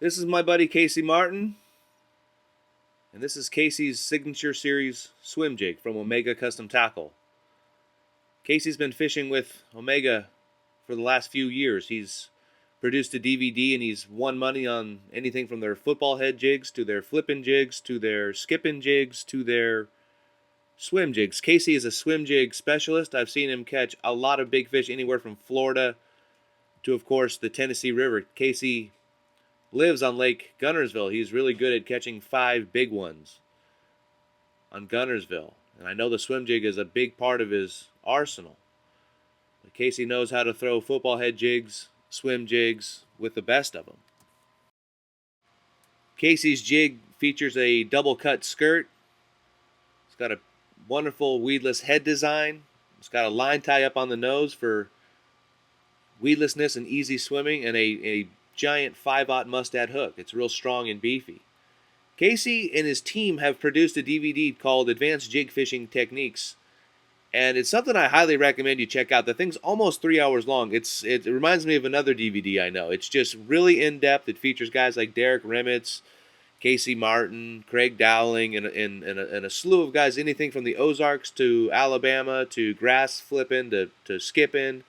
This is my buddy Casey Martin, and this is Casey's Signature Series swim jig from Omega Custom Tackle. Casey's been fishing with Omega for the last few years. He's produced a DVD and he's won money on anything from their football head jigs to their flipping jigs to their skipping jigs to their swim jigs. Casey is a swim jig specialist. I've seen him catch a lot of big fish anywhere from Florida to, of course, the Tennessee River. Casey lives on Lake Guntersville. He's really good at catching 5 big ones on Guntersville. And I know the swim jig is a big part of his arsenal. But Casey knows how to throw football head jigs, swim jigs with the best of them. Casey's jig features a double cut skirt. It's got a wonderful weedless head design. It's got a line tie up on the nose for weedlessness and easy swimming, and a giant 5/0 mustad hook. It's real strong and beefy. Casey and his team have produced a DVD called Advanced Jig Fishing Techniques, and it's something I highly recommend you check out. The thing's almost 3 hours long. It reminds me of another DVD I know. It's just really in-depth. It features guys like Derek Remitz, Casey Martin, Craig Dowling, and a slew of guys, anything from the Ozarks to Alabama to grass flipping to skipping,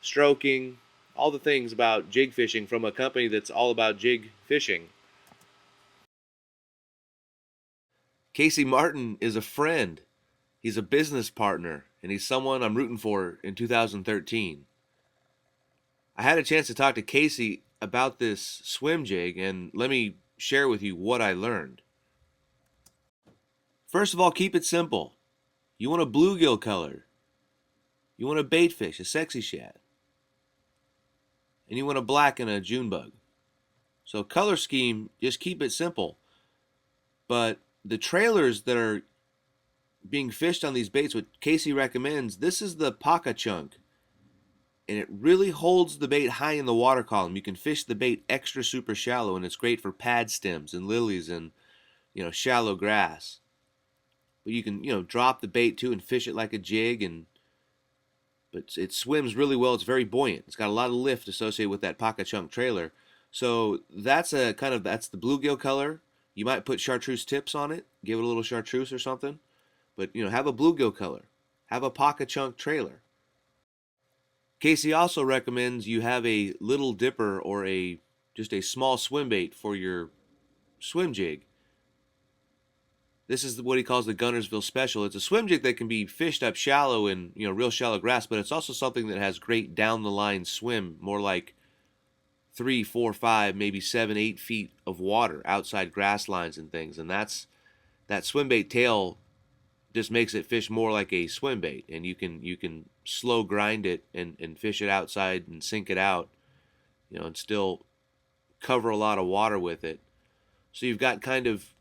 stroking, all the things about jig fishing from a company that's all about jig fishing. Casey Martin is a friend. He's a business partner, and he's someone I'm rooting for in 2013. I had a chance to talk to Casey about this swim jig, and let me share with you what I learned. First of all, keep it simple. You want a bluegill color. You want a bait fish, a sexy shad. And you want a black and a June bug. So color scheme, just keep it simple. But the trailers that are being fished on these baits, what Casey recommends, this is the Paca chunk. And it really holds the bait high in the water column. You can fish the bait extra super shallow, and it's great for pad stems and lilies and shallow grass. But you can drop the bait too and fish it like a jig, but it swims really well. It's very buoyant. It's got a lot of lift associated with that Paca chunk trailer. So that's the bluegill color. You might put chartreuse tips on it, give it a little chartreuse or something. But have a bluegill color, have a Paca chunk trailer. Casey also recommends you have a little dipper or just a small swim bait for your swim jig. This is what he calls the Guntersville Special. It's a swim jig that can be fished up shallow in real shallow grass, but it's also something that has great down the line swim, more like 3, 4, 5, maybe 7, 8 feet of water outside grass lines and things. And that swim bait tail just makes it fish more like a swim bait, and you can slow grind it and fish it outside and sink it out, and still cover a lot of water with it. So you've got kind of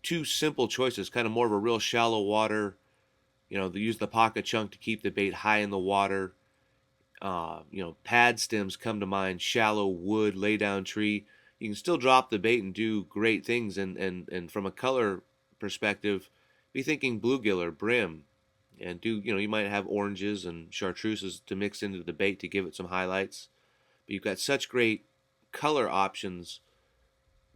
two simple choices, kind of more of a real shallow water. They use the Paca chunk to keep the bait high in the water. Pad stems come to mind, shallow wood, lay down tree. You can still drop the bait and do great things. And from a color perspective, be thinking bluegill or brim, and you might have oranges and chartreuses to mix into the bait to give it some highlights. But you've got such great color options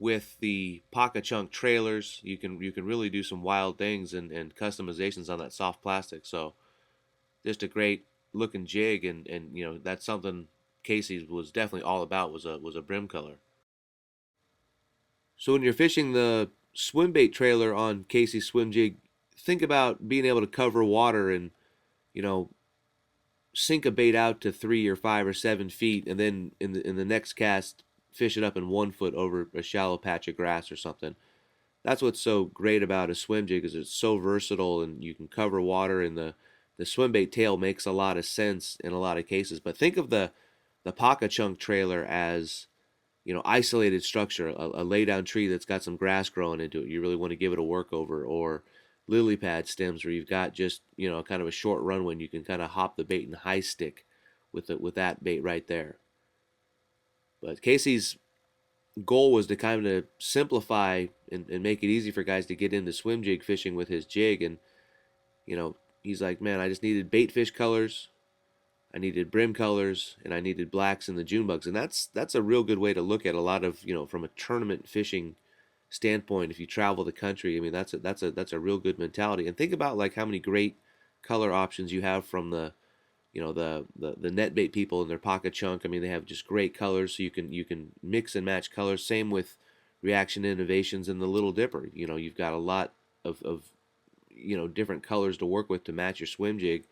with the Paca chunk trailers. You can really do some wild things and customizations on that soft plastic. So just a great looking jig, and that's something Casey was definitely all about, was a brim color. So when you're fishing the swim bait trailer on Casey's swim jig, think about being able to cover water and sink a bait out to 3 or 5 or 7 feet, and then in the next cast fish it up in 1 foot over a shallow patch of grass or something. That's what's so great about a swim jig, is it's so versatile and you can cover water, and the swim bait tail makes a lot of sense in a lot of cases. But think of the Paca chunk trailer as isolated structure, a lay down tree that's got some grass growing into it. You really want to give it a workover, or lily pad stems where you've got just kind of a short runway and you can kind of hop the bait and high stick with that bait right there. But Casey's goal was to kind of simplify and make it easy for guys to get into swim jig fishing with his jig. And he's like, man, I just needed bait fish colors, I needed brim colors, and I needed blacks in the June bugs. And that's a real good way to look at a lot of, from a tournament fishing standpoint. If you travel the country, I mean, that's a real good mentality. And think about like how many great color options you have from the net bait people in their pocket chunk. I mean, they have just great colors, so you can mix and match colors. Same with Reaction Innovations and the Little Dipper. You've got a lot of different colors to work with to match your swim jig,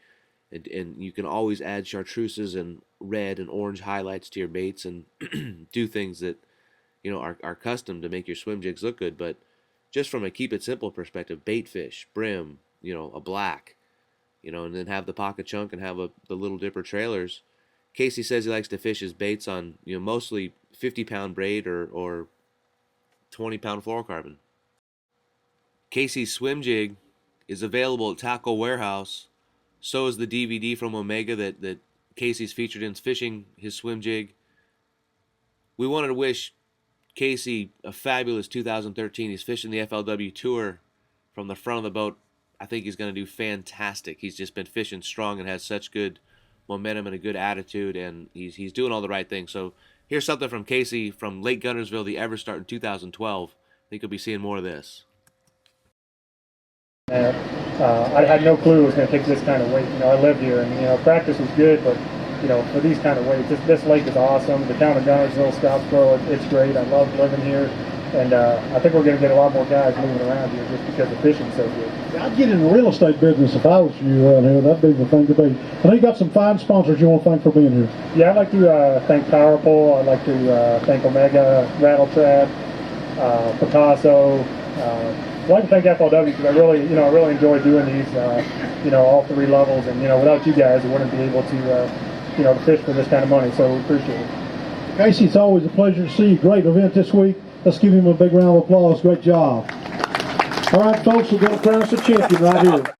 and you can always add chartreuses and red and orange highlights to your baits and do things that are custom to make your swim jigs look good. But just from a keep it simple perspective, bait fish, brim, a black, and then have the pocket chunk and have the Little Dipper trailers. Casey says he likes to fish his baits on mostly 50-pound braid or 20-pound fluorocarbon. Casey's swim jig is available at Tackle Warehouse. So is the DVD from Omega that Casey's featured in fishing his swim jig. We wanted to wish Casey a fabulous 2013. He's fishing the FLW Tour from the front of the boat. I think he's going to do fantastic. He's just been fishing strong and has such good momentum and a good attitude, and he's doing all the right things. So here's something from Casey from Lake Guntersville, the Everstart in 2012. I think you'll be seeing more of this. I had no clue it was going to take this kind of weight. I lived here, and practice was good, but for these kind of weights, this lake is awesome. The town of Guntersville, Scottsboro, it's great. I love living here, and I think we're going to get a lot more guys moving around here just because the fishing's so good. I'd get in the real estate business if I was you around here. That'd be the thing to be. I know you got some fine sponsors you want to thank for being here. Yeah, I'd like to thank Powerful. I'd like to thank Omega, Rattle Trap, Picasso. I'd like to thank FLW because I really enjoy doing these, all three levels, and without you guys, I wouldn't be able to, fish for this kind of money. So we appreciate it. Casey, it's always a pleasure to see you. Great event this week. Let's give him a big round of applause. Great job. All right, folks, we're going to crown us a champion right here.